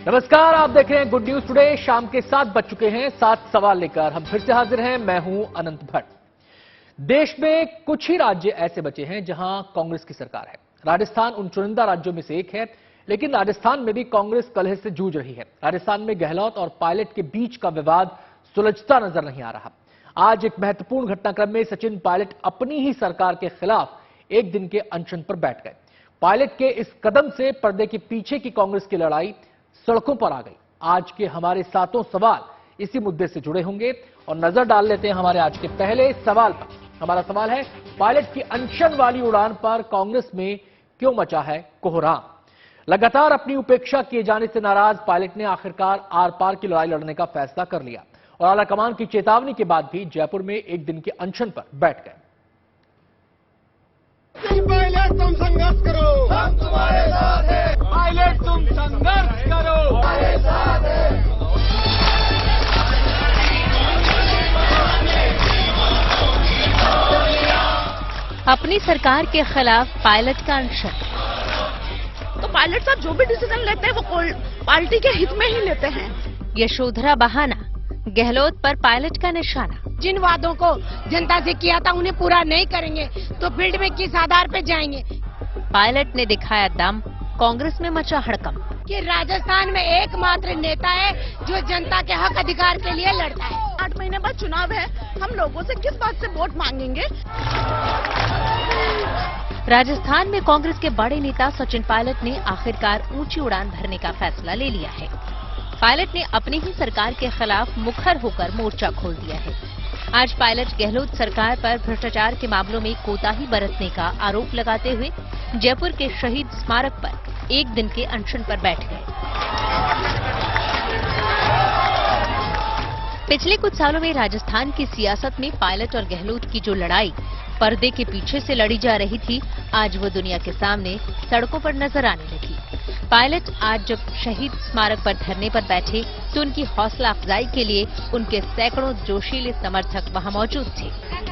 नमस्कार, आप देख रहे हैं गुड न्यूज टुडे। शाम के 7 बज चुके हैं। 7 सवाल लेकर हम फिर से हाजिर हैं। मैं हूं अनंत भट्ट। देश में कुछ ही राज्य ऐसे बचे हैं जहां कांग्रेस की सरकार है। राजस्थान उन चुनिंदा राज्यों में से एक है, लेकिन राजस्थान में भी कांग्रेस कलह से जूझ रही है। राजस्थान में गहलोत और पायलट के बीच का विवाद सुलझता नजर नहीं आ रहा। आज एक महत्वपूर्ण घटनाक्रम में सचिन पायलट अपनी ही सरकार के खिलाफ एक दिन के अनशन पर बैठ गए। पायलट के इस कदम से पर्दे के पीछे की कांग्रेस की लड़ाई सड़कों पर आ गई। आज के हमारे 7 सवाल इसी मुद्दे से जुड़े होंगे और नजर डाल लेते हैं हमारे आज के पहले सवाल पर। हमारा सवाल है, पायलट की अनशन वाली उड़ान पर कांग्रेस में क्यों मचा है कोहराम? लगातार अपनी उपेक्षा किए जाने से नाराज पायलट ने आखिरकार आर पार की लड़ाई लड़ने का फैसला कर लिया और आलाकमान की चेतावनी के बाद भी जयपुर में एक दिन के अनशन पर बैठ गए। पायलट तुम संघर्ष करो, हम तुम्हारे साथ हैं। पायलट तुम संघर्ष करो, हमारे साथ हैं। अपनी सरकार के खिलाफ पायलट का अनशन। तो पायलट साहब जो भी डिसीजन लेते हैं वो पार्टी के हित में ही लेते हैं। यशोधरा बहाना, गहलोत पर पायलट का निशाना। जिन वादों को जनता से किया था उन्हें पूरा नहीं करेंगे तो फील्ड में किस आधार पर जाएंगे? पायलट ने दिखाया दम, कांग्रेस में मचा हड़कंप। कि राजस्थान में एकमात्र नेता है जो जनता के हक अधिकार के लिए लड़ता है। 8 महीने बाद चुनाव है, हम लोगों से किस बात से वोट मांगेंगे? राजस्थान में कांग्रेस के बड़े नेता सचिन पायलट ने आखिरकार ऊंची उड़ान भरने का फैसला ले लिया है। पायलट ने अपनी ही सरकार के खिलाफ मुखर होकर मोर्चा खोल दिया है। आज पायलट गहलोत सरकार पर भ्रष्टाचार के मामलों में कोताही बरतने का आरोप लगाते हुए जयपुर के शहीद स्मारक पर एक दिन के अनशन पर बैठ गए। पिछले कुछ सालों में राजस्थान की सियासत में पायलट और गहलोत की जो लड़ाई पर्दे के पीछे से लड़ी जा रही थी, आज वो दुनिया के सामने सड़कों पर नजर आने लगी। पायलट आज जब शहीद स्मारक पर धरने पर बैठे तो उनकी हौसला अफजाई के लिए उनके सैकड़ों जोशीले समर्थक वहां मौजूद थे।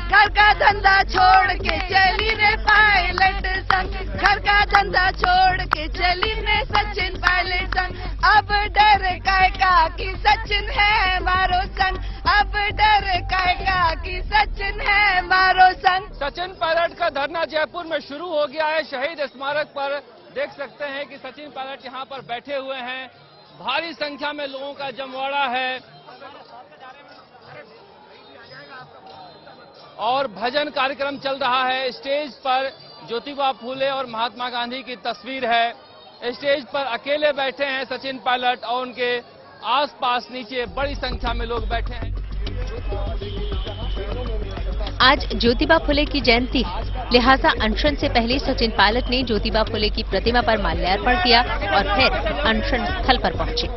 घर का धंधा छोड़ के चली रे पायलट संग, घर का धंधा छोड़ के चली रे सचिन पायलट संग। अब डर कायका कि सचिन है मारो संग, अब डर कायका कि सचिन है मारो संग। सचिन पायलट का धरना जयपुर में शुरू हो गया है। शहीद स्मारक पर देख सकते हैं कि सचिन पायलट यहां पर बैठे हुए हैं। भारी संख्या में लोगों का जमवाड़ा है और भजन कार्यक्रम चल रहा है। स्टेज पर ज्योतिबा फूले और महात्मा गांधी की तस्वीर है। स्टेज पर अकेले बैठे हैं सचिन पायलट और उनके आसपास नीचे बड़ी संख्या में लोग बैठे हैं। आज ज्योतिबा फुले की जयंती है, लिहाजा अनशन से पहले सचिन पायलट ने ज्योतिबा फुले की प्रतिमा पर माल्यार्पण किया और फिर अनशन स्थल पर पहुंचे।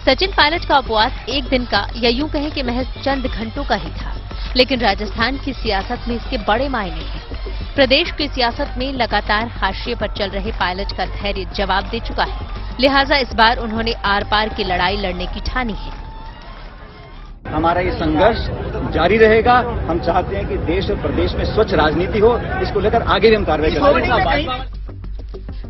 सचिन पायलट का उपवास एक दिन का या यूं कहें कि महज चंद घंटों का ही था, लेकिन राजस्थान की सियासत में इसके बड़े मायने हैं। प्रदेश की सियासत में लगातार हाशिए पर चल रहे पायलट का धैर्य जवाब दे चुका है, लिहाजा इस बार उन्होंने आर पार की लड़ाई लड़ने की ठानी है। हमारा ये संघर्ष जारी रहेगा। हम चाहते हैं कि देश और प्रदेश में स्वच्छ राजनीति हो, इसको लेकर आगे भी हम कार्रवाई करेंगे।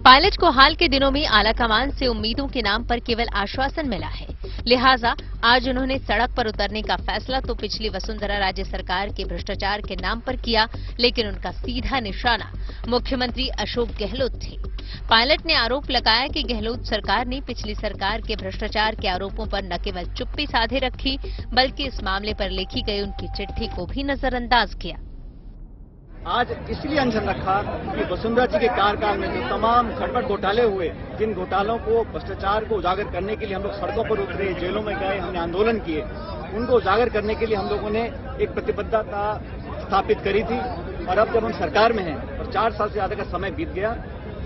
पायलट को हाल के दिनों में आलाकमान से उम्मीदों के नाम पर केवल आश्वासन मिला है, लिहाजा आज उन्होंने सड़क पर उतरने का फैसला तो पिछली वसुंधरा राज्य सरकार के भ्रष्टाचार के नाम पर किया, लेकिन उनका सीधा निशाना मुख्यमंत्री अशोक गहलोत थे। पायलट ने आरोप लगाया कि गहलोत सरकार ने पिछली सरकार के भ्रष्टाचार के आरोपों पर न केवल चुप्पी साधे रखी, बल्कि इस मामले पर लिखी गई उनकी चिट्ठी को भी नजरअंदाज किया। आज इसलिए अनशन रखा कि वसुंधरा जी के कार्यकाल में जो तमाम खटपट घोटाले हुए, जिन घोटालों को, भ्रष्टाचार को उजागर करने के लिए हम लोग सड़कों पर उतरे, जेलों में गए, हमने आंदोलन किए, उनको उजागर करने के लिए हम लोगों ने एक प्रतिबद्धता स्थापित करी थी। और अब जब हम सरकार में हैं और 4 साल से ज्यादा का समय बीत गया,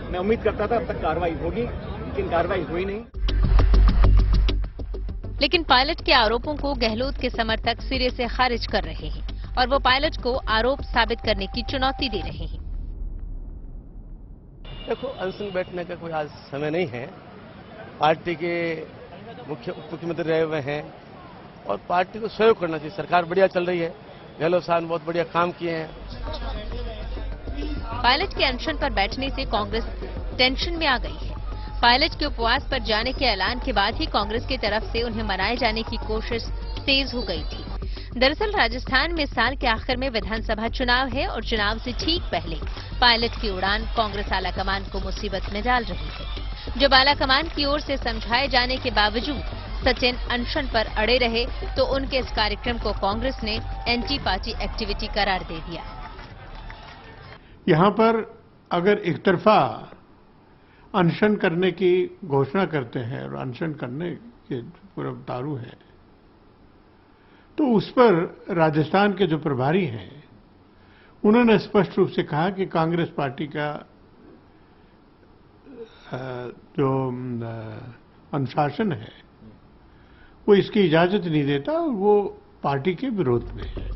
मैं उम्मीद करता था अब तक कार्रवाई होगी, लेकिन कार्रवाई हुई नहीं। लेकिन पायलट के आरोपों को गहलोत के समर्थक सिरे से खारिज कर रहे हैं और वो पायलट को आरोप साबित करने की चुनौती दे रहे हैं। देखो, अनशन बैठने का कोई आज समय नहीं है। पार्टी के मुख्यमंत्री रहे हुए हैं और पार्टी को सहयोग करना चाहिए। सरकार बढ़िया चल रही है, गहलोत साहब बहुत बढ़िया काम किए हैं। पायलट के अनशन पर बैठने से कांग्रेस टेंशन में आ गई है। पायलट के उपवास पर जाने के ऐलान के बाद ही कांग्रेस की तरफ से उन्हें मनाए जाने की कोशिश तेज हो गई थी। दरअसल राजस्थान में साल के आखिर में विधानसभा चुनाव है और चुनाव से ठीक पहले पायलट की उड़ान कांग्रेस आलाकमान को मुसीबत में डाल रही है। जब आलाकमान की ओर से समझाए जाने के बावजूद सचिन अनशन पर अड़े रहे तो उनके इस कार्यक्रम को कांग्रेस ने एंटी पार्टी एक्टिविटी करार दे दिया। यहाँ पर अगर एक तरफा अनशन करने की घोषणा करते हैं और अनशन करने के पूरा उतारू है, तो उस पर राजस्थान के जो प्रभारी हैं उन्होंने स्पष्ट रूप से कहा कि कांग्रेस पार्टी का जो अनुशासन है वो इसकी इजाजत नहीं देता और वो पार्टी के विरोध में है।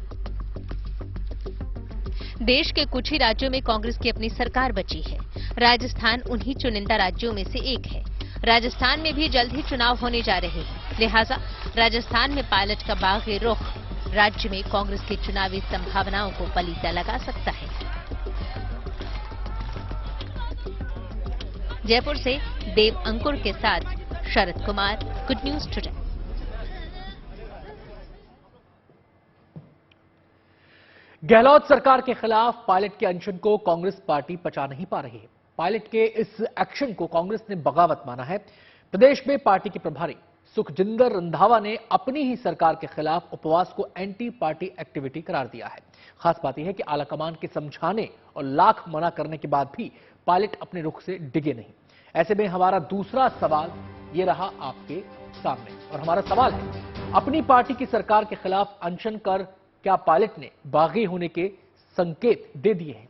देश के कुछ ही राज्यों में कांग्रेस की अपनी सरकार बची है। राजस्थान उन्हीं चुनिंदा राज्यों में से एक है। राजस्थान में भी जल्द ही चुनाव होने जा रहे हैं, लिहाजा राजस्थान में पायलट का बागी रुख राज्य में कांग्रेस की चुनावी संभावनाओं को पलीता लगा सकता है। जयपुर से देव अंकुर के साथ Sharad Kumar, good news today. Gehlot सरकार के खिलाफ पायलट के अनशन को कांग्रेस पार्टी पचा नहीं पा रही है। पायलट के इस एक्शन को कांग्रेस ने बगावत माना है। प्रदेश में पार्टी के प्रभारी सुखजिंदर रंधावा ने अपनी ही सरकार के खिलाफ उपवास को एंटी पार्टी एक्टिविटी करार दिया है। खास बात यह है कि आलाकमान के समझाने और लाख मना करने के बाद भी पायलट अपने रुख से डिगे नहीं। ऐसे में हमारा दूसरा सवाल ये रहा आपके सामने, और हमारा सवाल है, अपनी पार्टी की सरकार के खिलाफ अनशन कर क्या पायलट ने बागी होने के संकेत दे दिए हैं?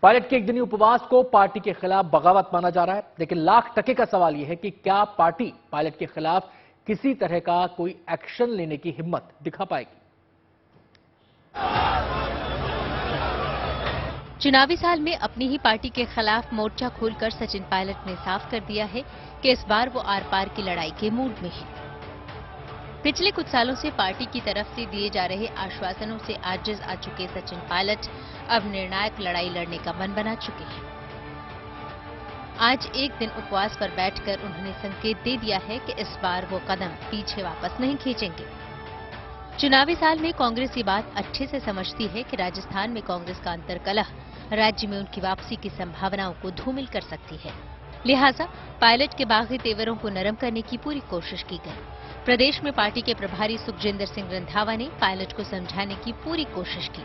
पायलट के एक दिनी उपवास को पार्टी के खिलाफ बगावत माना जा रहा है, लेकिन लाख टके का सवाल यह है कि क्या पार्टी पायलट के खिलाफ किसी तरह का कोई एक्शन लेने की हिम्मत दिखा पाएगी? चुनावी साल में अपनी ही पार्टी के खिलाफ मोर्चा खोलकर सचिन पायलट ने साफ कर दिया है कि इस बार वो आर पार की लड़ाई के मूड में है। पिछले कुछ सालों से पार्टी की तरफ से दिए जा रहे आश्वासनों से आजिज आ चुके सचिन पायलट अब निर्णायक लड़ाई लड़ने का मन बना चुके हैं। आज एक दिन उपवास पर बैठकर उन्होंने संकेत दे दिया है कि इस बार वो कदम पीछे वापस नहीं खींचेंगे। चुनावी साल में कांग्रेस ये बात अच्छे से समझती है कि राजस्थान में कांग्रेस का अंतर्कलह राज्य में उनकी वापसी की संभावनाओं को धूमिल कर सकती है। लिहाजा पायलट के बागी तेवरों को नरम करने की पूरी कोशिश की गई। प्रदेश में पार्टी के प्रभारी सुखजिंदर सिंह रंधावा ने पायलट को समझाने की पूरी कोशिश की।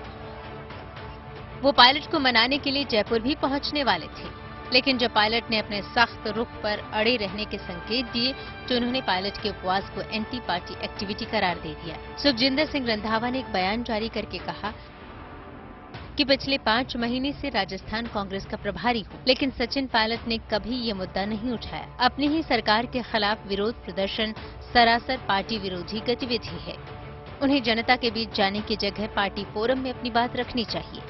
वो पायलट को मनाने के लिए जयपुर भी पहुंचने वाले थे, लेकिन जब पायलट ने अपने सख्त रुख पर अड़े रहने के संकेत दिए तो उन्होंने पायलट के उपवास को एंटी पार्टी एक्टिविटी करार दे दिया। सुखजिंदर सिंह रंधावा ने एक बयान जारी करके कहा कि पिछले 5 महीने से राजस्थान कांग्रेस का प्रभारी हूं, लेकिन सचिन पायलट ने कभी ये मुद्दा नहीं उठाया। अपनी ही सरकार के खिलाफ विरोध प्रदर्शन सरासर पार्टी विरोधी गतिविधि है। उन्हें जनता के बीच जाने की जगह पार्टी फोरम में अपनी बात रखनी चाहिए।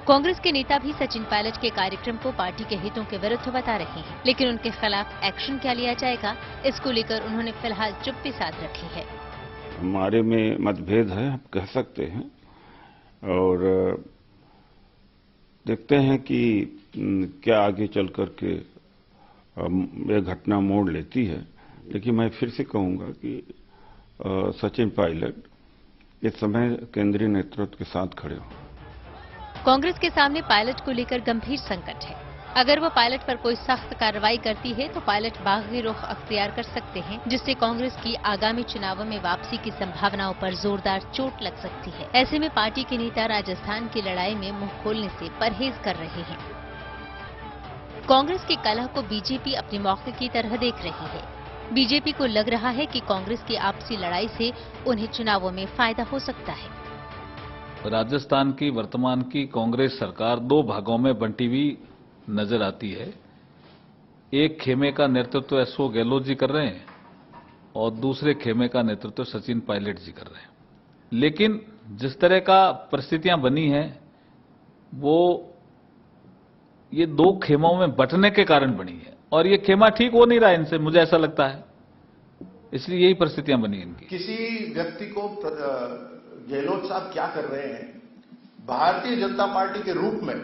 कांग्रेस के नेता भी सचिन पायलट के कार्यक्रम को पार्टी के हितों के विरुद्ध बता रहे हैं, लेकिन उनके खिलाफ एक्शन क्या लिया जाएगा, इसको लेकर उन्होंने फिलहाल चुप्पी साध रखी है। हमारे में मतभेद है, आप कह सकते हैं, और देखते हैं कि क्या आगे चल करके यह घटना मोड़ लेती है। लेकिन मैं फिर से कहूंगा कि सचिन पायलट इस समय केंद्रीय नेतृत्व के साथ खड़े हो। कांग्रेस के सामने पायलट को लेकर गंभीर संकट है। अगर वो पायलट पर कोई सख्त कार्रवाई करती है तो पायलट बागी रुख अख्तियार कर सकते हैं, जिससे कांग्रेस की आगामी चुनावों में वापसी की संभावनाओं पर जोरदार चोट लग सकती है। ऐसे में पार्टी के नेता राजस्थान की लड़ाई में मुंह खोलने से परहेज कर रहे हैं। कांग्रेस की कलह को बीजेपी अपने मौके की तरह देख रही है। बीजेपी को लग रहा है कि कांग्रेस की आपसी लड़ाई से उन्हें चुनावों में फायदा हो सकता है। राजस्थान की वर्तमान की कांग्रेस सरकार 2 भागों में बंटी हुई नजर आती है। एक खेमे का नेतृत्व एसओ गहलोत जी कर रहे हैं और दूसरे खेमे का नेतृत्व सचिन पायलट जी कर रहे हैं। लेकिन जिस तरह का परिस्थितियां बनी हैं वो ये 2 खेमों में बंटने के कारण बनी है, और ये खेमा ठीक हो नहीं रहा इनसे, मुझे ऐसा लगता है। इसलिए यही परिस्थितियां बनी इनकी। किसी व्यक्ति को गहलोत साहब क्या कर रहे हैं, भारतीय जनता पार्टी के रूप में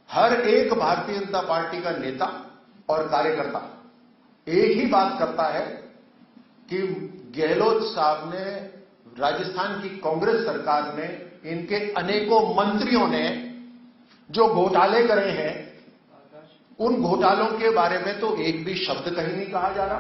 हर एक भारतीय जनता पार्टी का नेता और कार्यकर्ता एक ही बात करता है कि गहलोत साहब ने, राजस्थान की कांग्रेस सरकार ने, इनके अनेकों मंत्रियों ने जो घोटाले करे हैं, उन घोटालों के बारे में तो एक भी शब्द कहीं नहीं कहा जा रहा।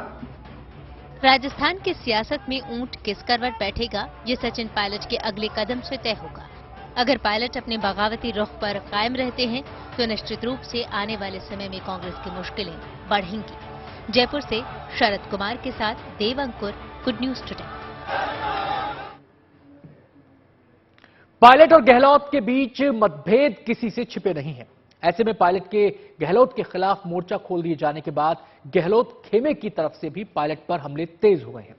राजस्थान की सियासत में ऊंट किस करवट बैठेगा, ये सचिन पायलट के अगले कदम से तय होगा। अगर पायलट अपने बगावती रुख पर कायम रहते हैं तो निश्चित रूप से आने वाले समय में कांग्रेस की मुश्किलें बढ़ेंगी। जयपुर से शरद कुमार के साथ देव अंकुर, गुड न्यूज टुडे। पायलट और गहलोत के बीच मतभेद किसी से छिपे नहीं है। ऐसे में पायलट के गहलोत के खिलाफ मोर्चा खोल दिए जाने के बाद गहलोत खेमे की तरफ से भी पायलट पर हमले तेज हो गए हैं।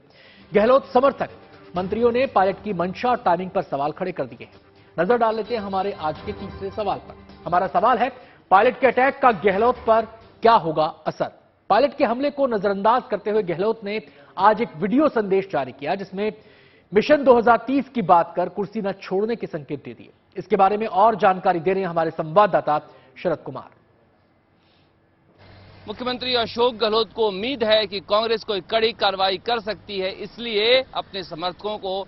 गहलोत समर्थक मंत्रियों ने पायलट की मंशा और टाइमिंग पर सवाल खड़े कर दिए हैं। नजर डाल लेते हैं हमारे आज के तीसरे सवाल पर। हमारा सवाल है, पायलट के अटैक का गहलोत पर क्या होगा असर। पायलट के हमले को नजरअंदाज करते हुए गहलोत ने आज एक वीडियो संदेश जारी किया, जिसमें मिशन 2030 की बात कर कुर्सी न छोड़ने के संकेत दे दिए। इसके बारे में और जानकारी दे रहे हैं हमारे संवाददाता शरद कुमार। मुख्यमंत्री अशोक गहलोत को उम्मीद है कि कांग्रेस कोई कड़ी कार्रवाई कर सकती है, इसलिए अपने समर्थकों को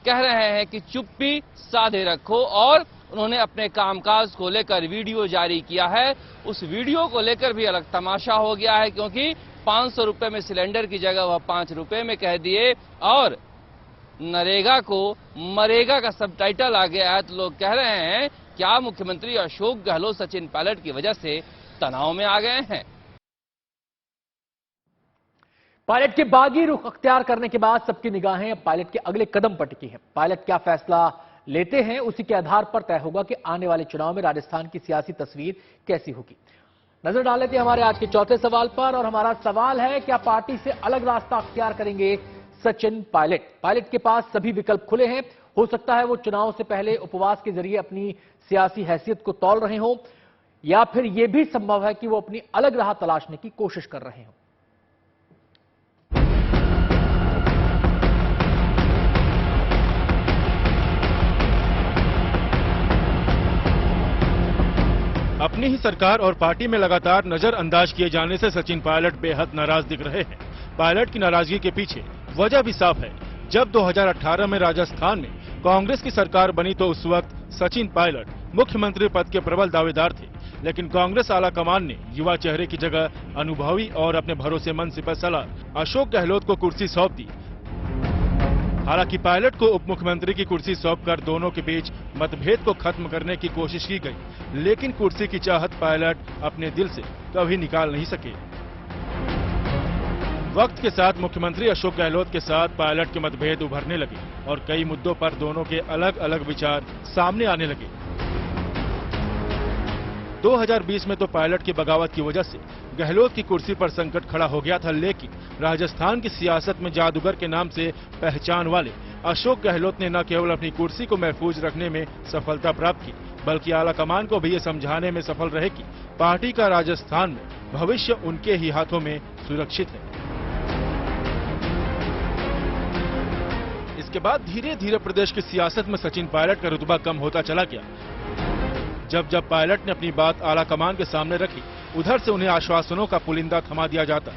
कह रहे हैं कि चुप्पी साधे रखो, और उन्होंने अपने कामकाज को लेकर वीडियो जारी किया है। उस वीडियो को लेकर भी अलग तमाशा हो गया है, क्योंकि 500 रुपए में सिलेंडर की जगह वह 5 रुपए में कह दिए, और नरेगा को मरेगा का सबटाइटल आ गया है। तो लोग कह रहे हैं, क्या मुख्यमंत्री अशोक गहलोत सचिन पायलट की वजह से तनाव में आ गए हैं? पायलट के बागी रुख अख्तियार करने के बाद सबकी निगाहें अब पायलट के अगले कदम पर टिकी हैं। पायलट क्या फैसला लेते हैं, उसी के आधार पर तय होगा कि आने वाले चुनाव में राजस्थान की सियासी तस्वीर कैसी होगी। नजर डाल लेते हैं हमारे आज के चौथे सवाल पर, और हमारा सवाल है, क्या पार्टी से अलग रास्ता अख्तियार करेंगे सचिन पायलट। पायलट के पास सभी विकल्प खुले हैं। हो सकता है वो चुनाव से पहले उपवास के जरिए अपनी सियासी हैसियत को तौल रहे हों, या फिर यह भी संभव है कि वो अपनी अलग राह तलाशने की कोशिश कर रहे हों। अपनी ही सरकार और पार्टी में लगातार नजरअंदाज किए जाने से सचिन पायलट बेहद नाराज दिख रहे हैं। पायलट की नाराजगी के पीछे वजह भी साफ है। जब 2018 में राजस्थान में कांग्रेस की सरकार बनी तो उस वक्त सचिन पायलट मुख्यमंत्री पद के प्रबल दावेदार थे, लेकिन कांग्रेस आला कमान ने युवा चेहरे की जगह अनुभवी और अपने भरोसेमंद सिपहसालार अशोक गहलोत को कुर्सी सौंप दी। हालांकि पायलट को उप मुख्यमंत्री की कुर्सी सौंपकर दोनों के बीच मतभेद को खत्म करने की कोशिश की गई, लेकिन कुर्सी की चाहत पायलट अपने दिल से कभी निकाल नहीं सके। वक्त के साथ मुख्यमंत्री अशोक गहलोत के साथ पायलट के मतभेद उभरने लगे और कई मुद्दों पर दोनों के अलग अलग विचार सामने आने लगे। 2020 में तो पायलट की बगावत की वजह से गहलोत की कुर्सी पर संकट खड़ा हो गया था, लेकिन राजस्थान की सियासत में जादूगर के नाम से पहचान वाले अशोक गहलोत ने न केवल अपनी कुर्सी को महफूज रखने में सफलता प्राप्त की, बल्कि आला कमान को भी ये समझाने में सफल रहे कि पार्टी का राजस्थान में भविष्य उनके ही हाथों में सुरक्षित है। इसके बाद धीरे धीरे प्रदेश की सियासत में सचिन पायलट का रुतबा कम होता चला गया। जब जब पायलट ने अपनी बात आला कमान के सामने रखी, उधर से उन्हें आश्वासनों का पुलिंदा थमा दिया जाता।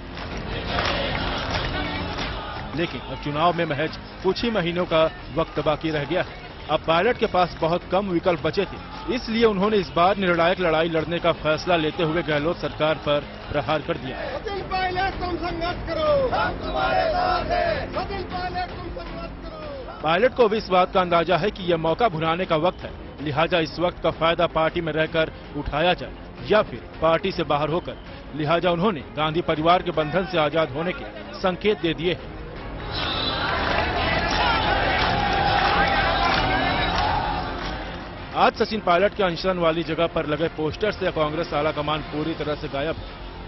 लेकिन अब चुनाव में महज कुछ ही महीनों का वक्त बाकी रह गया है। अब पायलट के पास बहुत कम विकल्प बचे थे, इसलिए उन्होंने इस बार निर्णायक लड़ाई लड़ने का फैसला लेते हुए गहलोत सरकार पर प्रहार कर दिया। सचिन पायलट तुम संघर्ष करो, हम तुम्हारे साथ हैं। सचिन पायलट तुम संघर्ष करो। पायलट को भी इस बात का अंदाजा है कि यह मौका भुनाने का वक्त है, लिहाजा इस वक्त का फायदा पार्टी में रहकर उठाया जाए या फिर पार्टी से बाहर होकर। लिहाजा उन्होंने गांधी परिवार के बंधन से आजाद होने के संकेत दे दिए हैं। आज सचिन पायलट के अनशन वाली जगह पर लगे पोस्टर से कांग्रेस आला कमान पूरी तरह से गायब।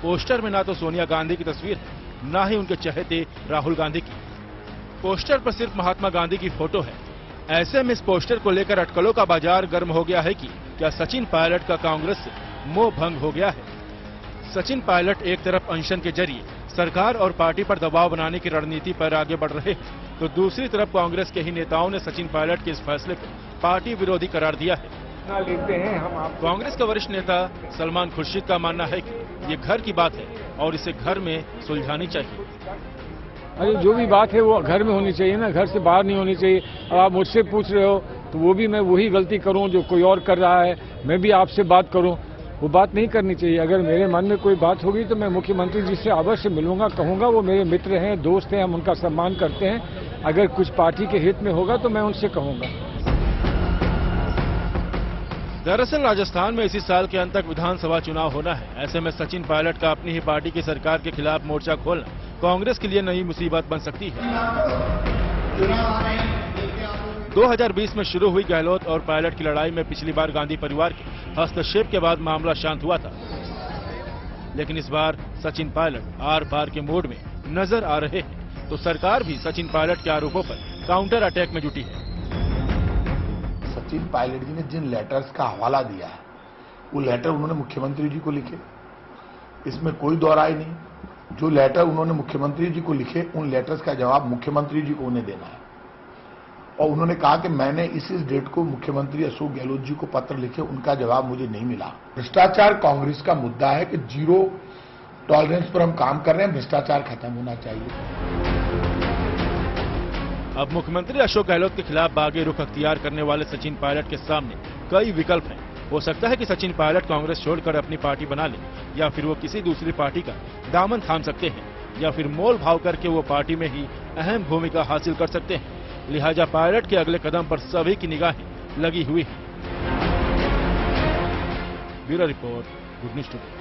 पोस्टर में ना तो सोनिया गांधी की तस्वीर है, ना ही उनके चहेते राहुल गांधी की। पोस्टर पर सिर्फ महात्मा गांधी की फोटो है। ऐसे में इस पोस्टर को लेकर अटकलों का बाजार गर्म हो गया है कि क्या सचिन पायलट का कांग्रेस से मोह भंग हो गया है। सचिन पायलट एक तरफ अनशन के जरिए सरकार और पार्टी पर दबाव बनाने की रणनीति पर आगे बढ़ रहे हैं, तो दूसरी तरफ कांग्रेस के ही नेताओं ने सचिन पायलट के इस फैसले को पार्टी विरोधी करार दिया है। घोषणा लेते हैं हम आप। कांग्रेस के वरिष्ठ नेता सलमान खुर्शीद का मानना है कि ये घर की बात है और इसे घर में सुलझानी चाहिए। अरे जो भी बात है वो घर में होनी चाहिए ना, घर से बाहर नहीं होनी चाहिए। अब आप मुझसे पूछ रहे हो तो वो भी मैं वही गलती करूं जो कोई और कर रहा है, मैं भी आपसे बात करूं, वो बात नहीं करनी चाहिए। अगर मेरे मन में कोई बात होगी तो मैं मुख्यमंत्री जी से अवश्य मिलूंगा, कहूंगा, वो मेरे मित्र हैं, दोस्त हैं, हम उनका सम्मान करते हैं। अगर कुछ पार्टी के हित में होगा तो मैं उनसे कहूंगा। दरअसल राजस्थान में इसी साल के अंत तक विधानसभा चुनाव होना है। ऐसे में सचिन पायलट का अपनी ही पार्टी की सरकार के खिलाफ मोर्चा खोलना कांग्रेस के लिए नई मुसीबत बन सकती है। 2020 में शुरू हुई गहलोत और पायलट की लड़ाई में पिछली बार गांधी परिवार के हस्तक्षेप के बाद मामला शांत हुआ था, लेकिन इस बार सचिन पायलट आर पार के मोड में नजर आ रहे हैं, तो सरकार भी सचिन पायलट के आरोपों पर काउंटर अटैक में जुटी है। सचिन पायलट जी ने जिन लेटर्स का हवाला दिया है वो लेटर उन्होंने मुख्यमंत्री जी को लिखे, इसमें कोई दो राय नहीं। जो लेटर उन्होंने मुख्यमंत्री जी को लिखे उन लेटर्स का जवाब मुख्यमंत्री जी को उन्हें देना है। और उन्होंने कहा कि मैंने इस डेट को मुख्यमंत्री अशोक गहलोत जी को पत्र लिखे, उनका जवाब मुझे नहीं मिला। भ्रष्टाचार कांग्रेस का मुद्दा है कि जीरो टॉलरेंस पर हम काम कर रहे हैं, भ्रष्टाचार खत्म होना चाहिए। अब मुख्यमंत्री अशोक गहलोत के खिलाफ बागी रुख अख्तियार करने वाले सचिन पायलट के सामने कई विकल्प हैं। हो सकता है कि सचिन पायलट कांग्रेस छोड़कर अपनी पार्टी बना ले, या फिर वो किसी दूसरी पार्टी का दामन थाम सकते हैं, या फिर मोल भाव करके वो पार्टी में ही अहम भूमिका हासिल कर सकते हैं। लिहाजा पायलट के अगले कदम पर सभी की निगाहें लगी हुई हैं। Bureau report, good news today.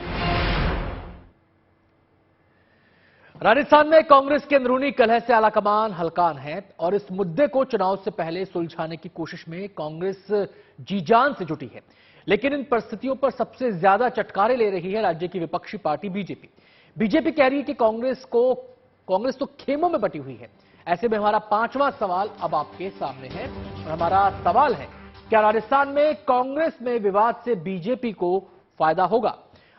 Rajasthan में कांग्रेस के अंदरूनी कलह से आलाकमान हलकान है और इस मुद्दे को चुनाव से पहले सुलझाने की कोशिश में कांग्रेस जी जान से जुटी है। लेकिन इन परिस्थितियों पर सबसे ज्यादा चटकारे ले रही है राज्य की विपक्षी पार्टी बीजेपी। बीजेपी कह रही है कि कांग्रेस तो खेमों में बटी हुई है। ऐसे में हमारा पांचवां सवाल अब आपके सामने है और हमारा सवाल है, क्या राजस्थान में कांग्रेस में विवाद से बीजेपी को फायदा होगा?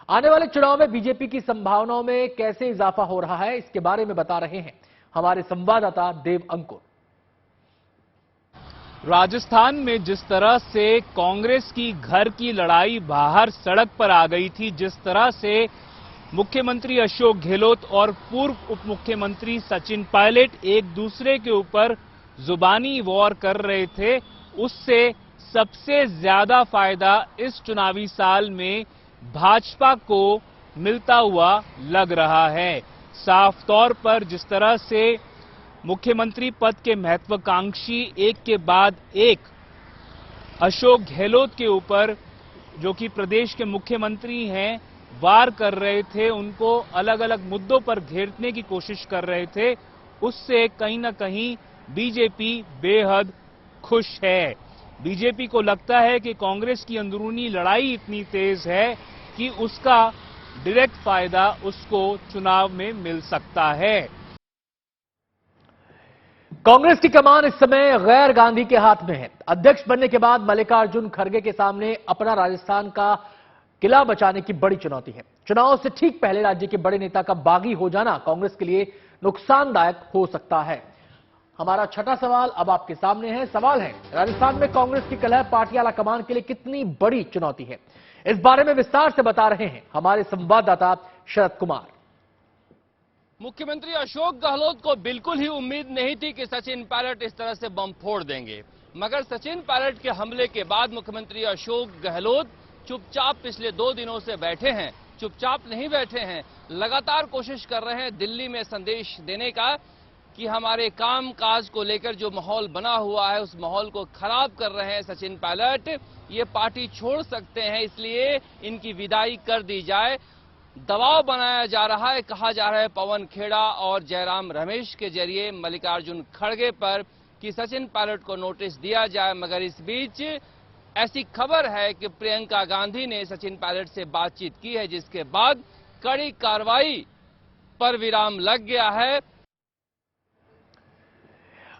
आने वाले चुनाव में बीजेपी की संभावनाओं में कैसे इजाफा हो रहा है, इसके बारे में बता रहे हैं हमारे संवाददाता देव अंकुर। राजस्थान में जिस तरह से कांग्रेस की घर की लड़ाई बाहर सड़क पर आ गई थी, जिस तरह से मुख्यमंत्री अशोक गहलोत और पूर्व उप मुख्यमंत्री सचिन पायलट एक दूसरे के ऊपर जुबानी वॉर कर रहे थे, उससे सबसे ज्यादा फायदा इस चुनावी साल में भाजपा को मिलता हुआ लग रहा है। साफ तौर पर जिस तरह से मुख्यमंत्री पद के महत्वाकांक्षी एक के बाद एक अशोक गहलोत के ऊपर, जो कि प्रदेश के मुख्यमंत्री हैं, वार कर रहे थे, उनको अलग अलग मुद्दों पर घेरने की कोशिश कर रहे थे, उससे कहीं ना कहीं बीजेपी बेहद खुश है। बीजेपी को लगता है कि कांग्रेस की अंदरूनी लड़ाई इतनी तेज है कि उसका डायरेक्ट फायदा उसको चुनाव में मिल सकता है। कांग्रेस की कमान इस समय गैर गांधी के हाथ में है। अध्यक्ष बनने के बाद मल्लिकार्जुन खड़गे के सामने अपना राजस्थान का किला बचाने की बड़ी चुनौती है। चुनाव से ठीक पहले राज्य के बड़े नेता का बागी हो जाना कांग्रेस के लिए नुकसानदायक हो सकता है। हमारा छठा सवाल अब आपके सामने है। सवाल है, राजस्थान में कांग्रेस की कलह पार्टी आलाकमान के लिए कितनी बड़ी चुनौती है? इस बारे में विस्तार से बता रहे हैं हमारे संवाददाता शरद कुमार। मुख्यमंत्री अशोक गहलोत को बिल्कुल ही उम्मीद नहीं थी कि सचिन पायलट इस तरह से बम फोड़ देंगे, मगर सचिन पायलट के हमले के बाद मुख्यमंत्री अशोक गहलोत चुपचाप पिछले 2 दिनों से बैठे हैं। चुपचाप नहीं बैठे हैं, लगातार कोशिश कर रहे हैं दिल्ली में संदेश देने का कि हमारे काम काज को लेकर जो माहौल बना हुआ है उस माहौल को खराब कर रहे हैं सचिन पायलट, ये पार्टी छोड़ सकते हैं, इसलिए इनकी विदाई कर दी जाए। दबाव बनाया जा रहा है, कहा जा रहा है पवन खेड़ा और जयराम रमेश के जरिए मल्लिकार्जुन खड़गे पर कि सचिन पायलट को नोटिस दिया जाए। मगर इस बीच ऐसी खबर है कि प्रियंका गांधी ने सचिन पायलट से बातचीत की है, जिसके बाद कड़ी कार्रवाई पर विराम लग गया है।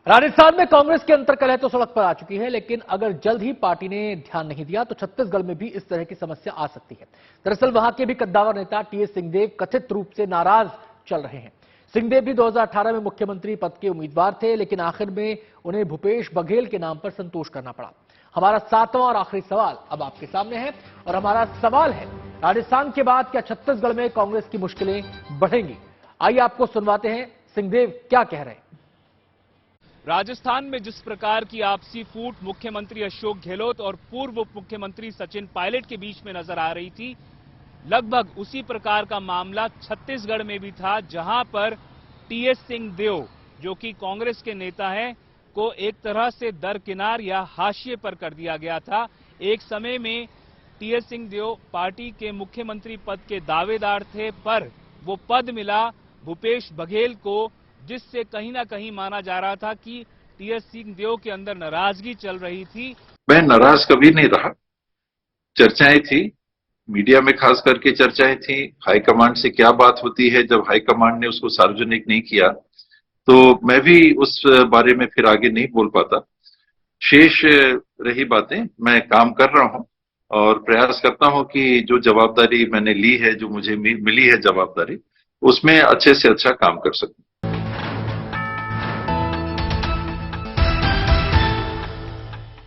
राजस्थान में कांग्रेस की अंतर्कलह तो सड़क पर आ चुकी है, लेकिन अगर जल्द ही पार्टी ने ध्यान नहीं दिया तो छत्तीसगढ़ में भी इस तरह की समस्या आ सकती है। दरअसल वहां के भी कद्दावर नेता टीएस सिंहदेव कथित रूप से नाराज चल रहे हैं। सिंहदेव भी 2018 में मुख्यमंत्री पद के उम्मीदवार थे, लेकिन आखिर में उन्हें भूपेश बघेल के नाम पर संतोष करना पड़ा। हमारा 7वां और आखिरी सवाल अब आपके सामने है और हमारा सवाल है, राजस्थान के बाद क्या छत्तीसगढ़ में कांग्रेस की मुश्किलें बढ़ेंगी? आइए आपको सुनवाते हैं सिंहदेव क्या कह रहे हैं। राजस्थान में जिस प्रकार की आपसी फूट मुख्यमंत्री अशोक गहलोत और पूर्व उप मुख्यमंत्री सचिन पायलट के बीच में नजर आ रही थी, लगभग उसी प्रकार का मामला छत्तीसगढ़ में भी था, जहां पर टीएस सिंहदेव जो कि कांग्रेस के नेता हैं को एक तरह से दरकिनार या हाशिए पर कर दिया गया था। एक समय में टीएस सिंहदेव पार्टी के मुख्यमंत्री पद के दावेदार थे, पर वो पद मिला भूपेश बघेल को, जिससे कहीं ना कहीं माना जा रहा था कि टीएस सिंहदेव के अंदर नाराजगी चल रही थी। मैं नाराज कभी नहीं रहा, चर्चाएं थी, मीडिया में खास करके चर्चाएं थी, हाईकमांड से क्या बात होती है, जब हाईकमांड ने उसको सार्वजनिक नहीं किया तो मैं भी उस बारे में फिर आगे नहीं बोल पाता। शेष रही बातें, मैं काम कर रहा हूं और प्रयास करता हूं कि जो जवाबदारी मैंने ली है, जो मुझे मिली है जवाबदारी, उसमें अच्छे से अच्छा काम कर सकूं।